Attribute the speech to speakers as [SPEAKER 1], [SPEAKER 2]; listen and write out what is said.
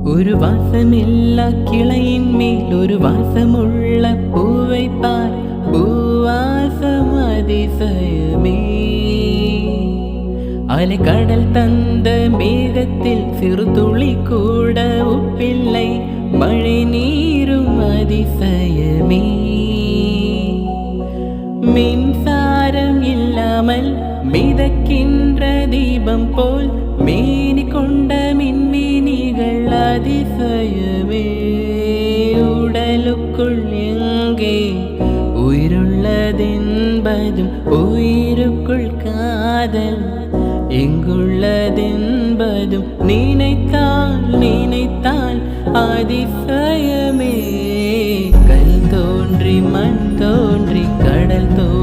[SPEAKER 1] ஒரு வாசமில்லா கிளையின் மேல் ஒரு வாசமுள்ள பூவை பார். பூவாசம் அதிசயமே. அலை கடல் தந்த மேகத்தில் சிறு துளி கூட உப்பில்லை. மழை நீரும் அதிசயமே. மின்சாரம் இல்லாமல் மிதக்கின்ற தீபம் போல் மேனி கொண்ட மின்மினிகள் அதிசயமே. உடலுக்குள் எங்கே உயிருள்ளதென்பதும் உயிருக்குள் காதல் எங்குள்ளதென்பதும் நினைத்தால் நினைத்தால் அதிசயமே. கல் தோன்றி மண் தோன்றி கடல் தோன்றி